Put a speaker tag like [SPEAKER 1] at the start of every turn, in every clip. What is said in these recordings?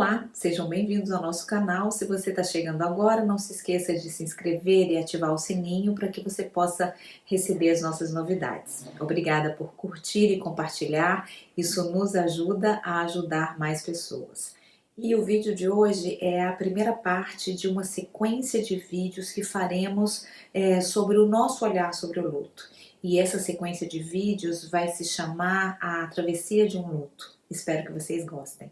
[SPEAKER 1] Olá, sejam bem-vindos ao nosso canal. Se você está chegando agora, não se esqueça de se inscrever e ativar o sininho para que você possa receber as nossas novidades. Obrigada por curtir e compartilhar, isso nos ajuda a ajudar mais pessoas. E o vídeo de hoje é a primeira parte de uma sequência de vídeos que faremos sobre o nosso olhar sobre o luto. E essa sequência de vídeos vai se chamar A Travessia de um Luto. Espero que vocês gostem.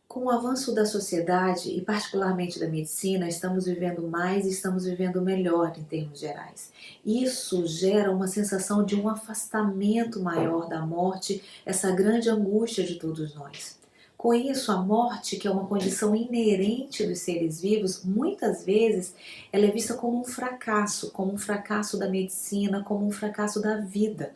[SPEAKER 1] Com o avanço da sociedade e particularmente da medicina, estamos vivendo mais e estamos vivendo melhor em termos gerais. Isso gera uma sensação de um afastamento maior da morte, essa grande angústia de todos nós. Com isso, a morte, que é uma condição inerente dos seres vivos, muitas vezes ela é vista como um fracasso da medicina, como um fracasso da vida.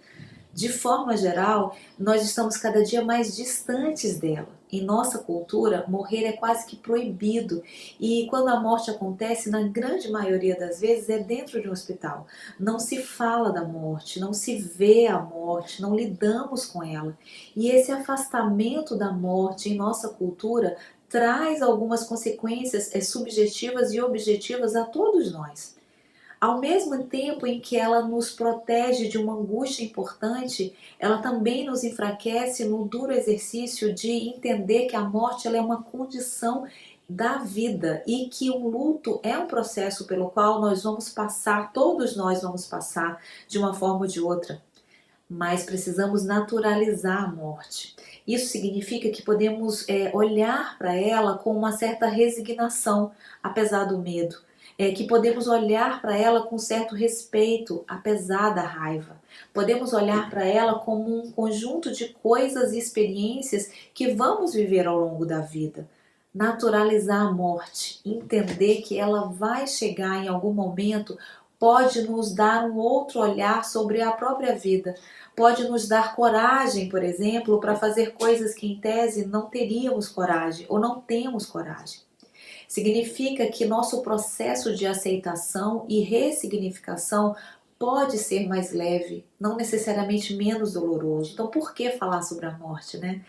[SPEAKER 1] De forma geral, nós estamos cada dia mais distantes dela. Em nossa cultura, morrer é quase que proibido e quando a morte acontece, na grande maioria das vezes, é dentro de um hospital. Não se fala da morte, não se vê a morte, não lidamos com ela. E esse afastamento da morte em nossa cultura traz algumas consequências subjetivas e objetivas a todos nós. Ao mesmo tempo em que ela nos protege de uma angústia importante, ela também nos enfraquece no duro exercício de entender que a morte ela é uma condição da vida e que o luto é um processo pelo qual nós vamos passar, todos nós vamos passar de uma forma ou de outra. Mas precisamos naturalizar a morte. Isso significa que podemos olhar para ela com uma certa resignação, apesar do medo. Que podemos olhar para ela com certo respeito, apesar da raiva. Podemos olhar para ela como um conjunto de coisas e experiências que vamos viver ao longo da vida. Naturalizar a morte, entender que ela vai chegar em algum momento, pode nos dar um outro olhar sobre a própria vida. Pode nos dar coragem, por exemplo, para fazer coisas que em tese não teríamos coragem ou não temos coragem. Significa que nosso processo de aceitação e ressignificação pode ser mais leve, não necessariamente menos doloroso. Então, por que falar sobre a morte, né?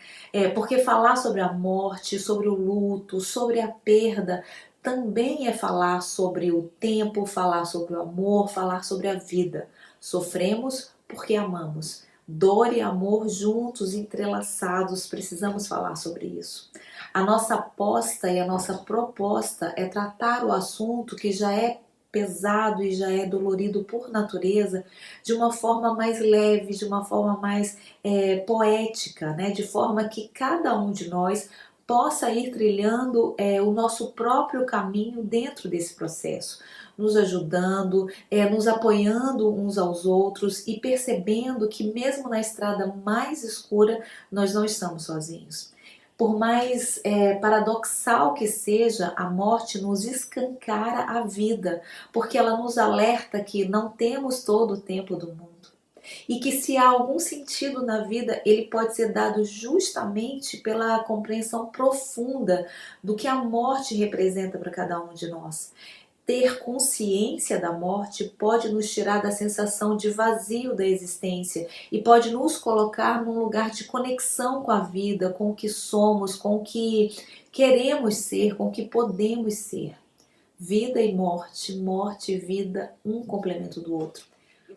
[SPEAKER 1] Porque falar sobre a morte, sobre o luto, sobre a perda, também é falar sobre o tempo, falar sobre o amor, falar sobre a vida. Sofremos porque amamos. Dor e amor juntos, entrelaçados, precisamos falar sobre isso. A nossa aposta e a nossa proposta é tratar o assunto que já é pesado e já é dolorido por natureza de uma forma mais leve, de uma forma mais poética, né? De forma que cada um de nós possa ir trilhando o nosso próprio caminho dentro desse processo, nos ajudando, nos apoiando uns aos outros e percebendo que mesmo na estrada mais escura nós não estamos sozinhos. Por mais paradoxal que seja, a morte nos escancara a vida, porque ela nos alerta que não temos todo o tempo do mundo. E que se há algum sentido na vida, ele pode ser dado justamente pela compreensão profunda do que a morte representa para cada um de nós. Ter consciência da morte pode nos tirar da sensação de vazio da existência e pode nos colocar num lugar de conexão com a vida, com o que somos, com o que queremos ser, com o que podemos ser. Vida e morte, morte e vida, um complemento do outro.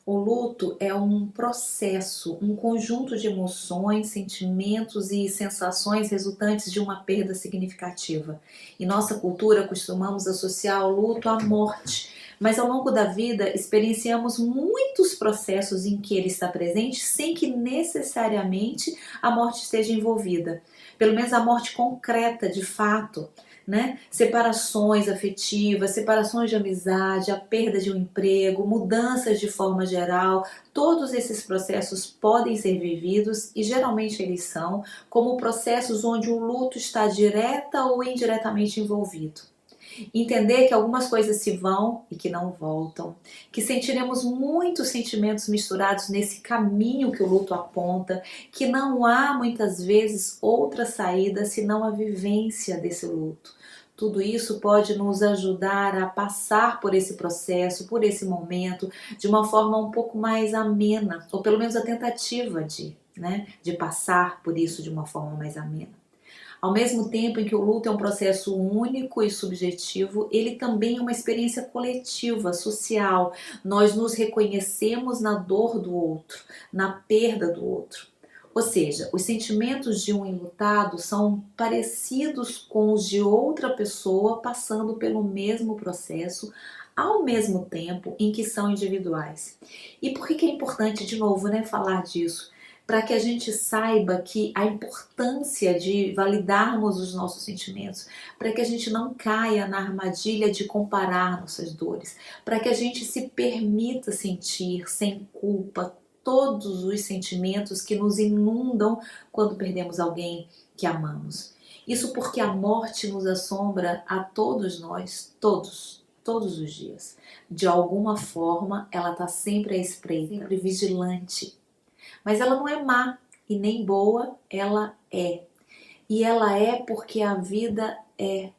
[SPEAKER 1] O luto é um processo, um conjunto de emoções, sentimentos e sensações resultantes de uma perda significativa. Em nossa cultura, costumamos associar o luto à morte, mas ao longo da vida experienciamos muitos processos em que ele está presente sem que necessariamente a morte esteja envolvida. Pelo menos a morte concreta, de fato. Né? Separações afetivas, separações de amizade, a perda de um emprego, mudanças de forma geral, todos esses processos podem ser vividos e geralmente eles são como processos onde o luto está direta ou indiretamente envolvido. Entender que algumas coisas se vão e que não voltam, que sentiremos muitos sentimentos misturados nesse caminho que o luto aponta, que não há muitas vezes outra saída senão a vivência desse luto. Tudo isso pode nos ajudar a passar por esse processo, por esse momento, de uma forma um pouco mais amena, ou pelo menos a tentativa de passar por isso de uma forma mais amena. Ao mesmo tempo em que o luto é um processo único e subjetivo, ele também é uma experiência coletiva, social. Nós nos reconhecemos na dor do outro, na perda do outro. Ou seja, os sentimentos de um enlutado são parecidos com os de outra pessoa passando pelo mesmo processo, ao mesmo tempo em que são individuais. E por que é importante, de novo, falar disso? Para que a gente saiba que a importância de validarmos os nossos sentimentos, para que a gente não caia na armadilha de comparar nossas dores, para que a gente se permita sentir sem culpa todos os sentimentos que nos inundam quando perdemos alguém que amamos. Isso porque a morte nos assombra a todos nós, todos os dias. De alguma forma, ela está sempre à espreita, sempre vigilante. Mas ela não é má e nem boa, ela é. E ela é porque a vida é.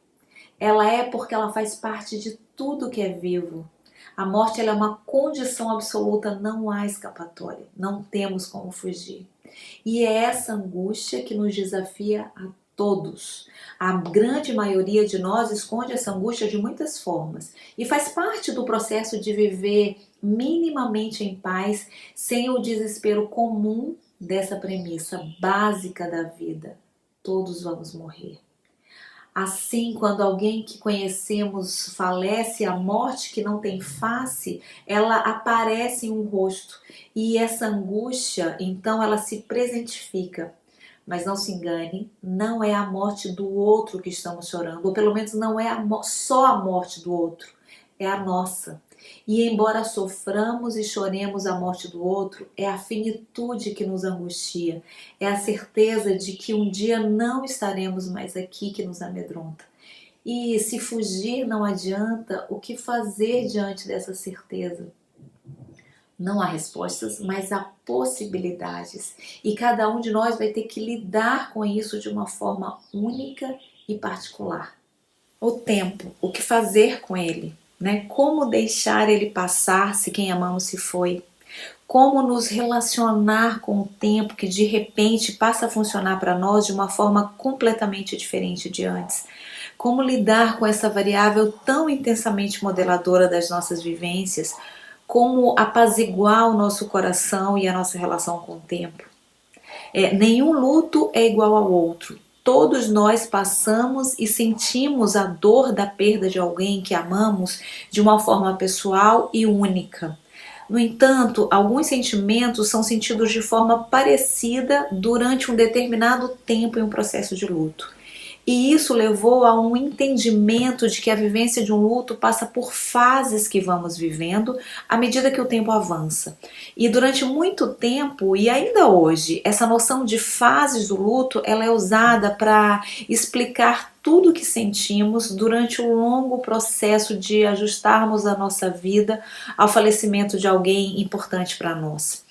[SPEAKER 1] Ela é porque ela faz parte de tudo que é vivo. A morte ela é uma condição absoluta, não há escapatória, não temos como fugir. E é essa angústia que nos desafia a todos. A grande maioria de nós esconde essa angústia de muitas formas e faz parte do processo de viver minimamente em paz, sem o desespero comum dessa premissa básica da vida: todos vamos morrer. Assim, quando alguém que conhecemos falece, a morte que não tem face, ela aparece em um rosto. E essa angústia, então, ela se presentifica. Mas não se engane, não é a morte do outro que estamos chorando, ou pelo menos não é só a morte do outro, é a nossa. E embora soframos e choremos a morte do outro, é a finitude que nos angustia, é a certeza de que um dia não estaremos mais aqui que nos amedronta. E se fugir não adianta, o que fazer diante dessa certeza? Não há respostas, mas há possibilidades. E cada um de nós vai ter que lidar com isso de uma forma única e particular. O tempo, o que fazer com ele? Como deixar ele passar se quem amamos se foi? Como nos relacionar com o tempo que de repente passa a funcionar para nós de uma forma completamente diferente de antes? Como lidar com essa variável tão intensamente modeladora das nossas vivências? Como apaziguar o nosso coração e a nossa relação com o tempo? Nenhum luto é igual ao outro. Todos nós passamos e sentimos a dor da perda de alguém que amamos de uma forma pessoal e única. No entanto, alguns sentimentos são sentidos de forma parecida durante um determinado tempo em um processo de luto. E isso levou a um entendimento de que a vivência de um luto passa por fases que vamos vivendo à medida que o tempo avança. E durante muito tempo, e ainda hoje, essa noção de fases do luto ela é usada para explicar tudo o que sentimos durante o longo processo de ajustarmos a nossa vida ao falecimento de alguém importante para nós.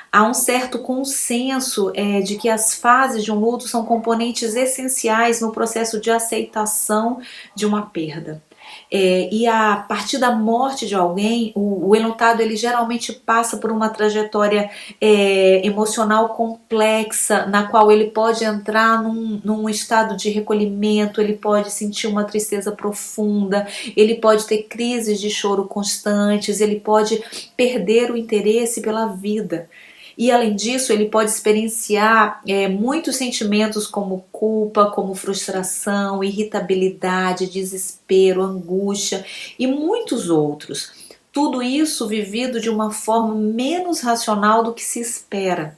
[SPEAKER 1] Há um certo consenso de que as fases de um luto são componentes essenciais no processo de aceitação de uma perda. E a partir da morte de alguém, o enlutado ele geralmente passa por uma trajetória emocional complexa, na qual ele pode entrar num estado de recolhimento, ele pode sentir uma tristeza profunda, ele pode ter crises de choro constantes, ele pode perder o interesse pela vida. E além disso, ele pode experienciar muitos sentimentos como culpa, como frustração, irritabilidade, desespero, angústia e muitos outros. Tudo isso vivido de uma forma menos racional do que se espera.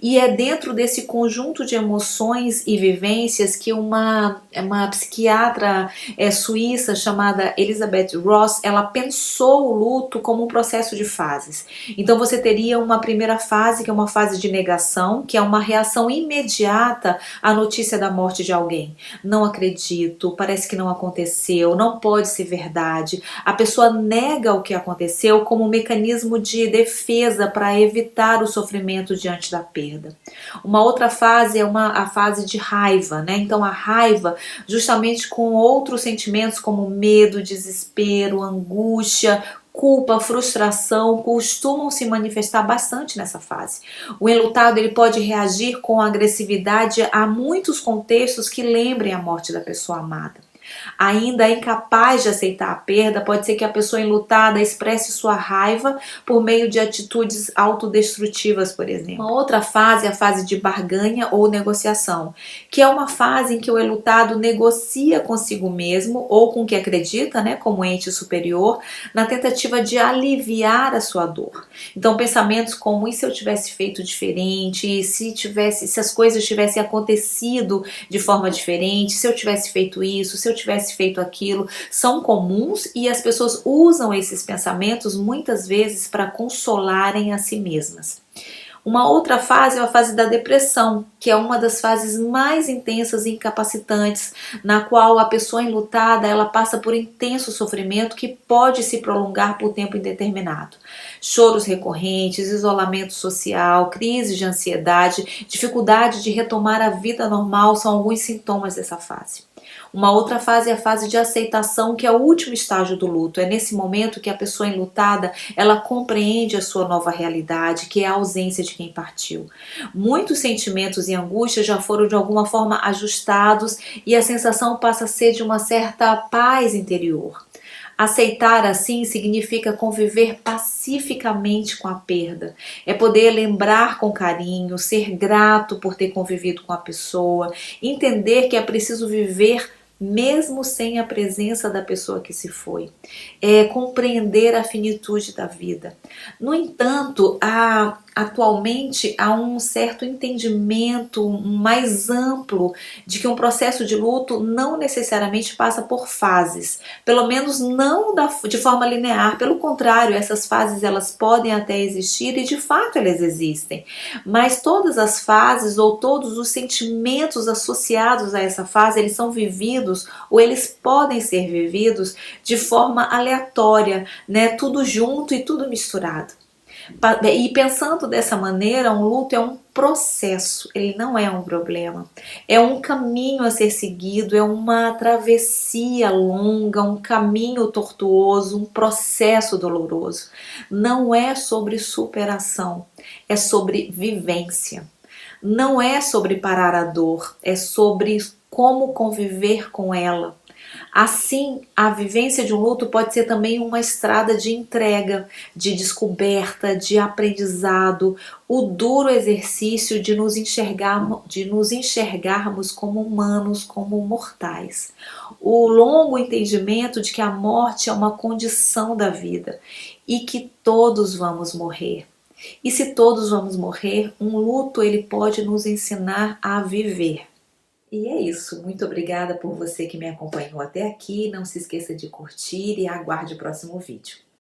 [SPEAKER 1] E é dentro desse conjunto de emoções e vivências que uma psiquiatra suíça chamada Elizabeth Ross, ela pensou o luto como um processo de fases. Então você teria uma primeira fase, que é uma fase de negação, que é uma reação imediata à notícia da morte de alguém. Não acredito, parece que não aconteceu, não pode ser verdade. A pessoa nega o que aconteceu como um mecanismo de defesa para evitar o sofrimento diante da perda. Uma outra fase é a fase de raiva, Então a raiva, justamente com outros sentimentos como medo, desespero, angústia, culpa, frustração costumam se manifestar bastante nessa fase. O enlutado ele pode reagir com agressividade a muitos contextos que lembrem a morte da pessoa amada. Ainda incapaz de aceitar a perda, pode ser que a pessoa enlutada expresse sua raiva por meio de atitudes autodestrutivas, por exemplo. Uma outra fase é a fase de barganha ou negociação, que é uma fase em que o enlutado negocia consigo mesmo ou com o que acredita, como ente superior, na tentativa de aliviar a sua dor. Então, pensamentos como: e se eu tivesse feito diferente? E se as coisas tivessem acontecido de forma diferente? Se eu tivesse feito isso? Se eu tivesse feito aquilo, são comuns e as pessoas usam esses pensamentos muitas vezes para consolarem a si mesmas. Uma outra fase é a fase da depressão, que é uma das fases mais intensas e incapacitantes, na qual a pessoa enlutada ela passa por intenso sofrimento que pode se prolongar por tempo indeterminado. Choros recorrentes, isolamento social, crises de ansiedade, dificuldade de retomar a vida normal são alguns sintomas dessa fase. Uma outra fase é a fase de aceitação, que é o último estágio do luto. É nesse momento que a pessoa enlutada, ela compreende a sua nova realidade, que é a ausência de quem partiu. Muitos sentimentos e angústias já foram de alguma forma ajustados e a sensação passa a ser de uma certa paz interior. Aceitar assim significa conviver pacificamente com a perda. É poder lembrar com carinho, ser grato por ter convivido com a pessoa, entender que é preciso viver mesmo sem a presença da pessoa que se foi. É compreender a finitude da vida. No entanto, atualmente há um certo entendimento mais amplo de que um processo de luto não necessariamente passa por fases, pelo menos não de forma linear. Pelo contrário, essas fases elas podem até existir e de fato elas existem, mas todas as fases ou todos os sentimentos associados a essa fase, eles são vividos ou eles podem ser vividos de forma aleatória, tudo junto e tudo misturado. E pensando dessa maneira, um luto é um processo, ele não é um problema. É um caminho a ser seguido, é uma travessia longa, um caminho tortuoso, um processo doloroso. Não é sobre superação, é sobre vivência. Não é sobre parar a dor, é sobre como conviver com ela. Assim, a vivência de um luto pode ser também uma estrada de entrega, de descoberta, de aprendizado, o duro exercício de nos enxergarmos como humanos, como mortais. O longo entendimento de que a morte é uma condição da vida e que todos vamos morrer. E se todos vamos morrer, um luto ele pode nos ensinar a viver. E é isso, muito obrigada por você que me acompanhou até aqui, não se esqueça de curtir e aguarde o próximo vídeo.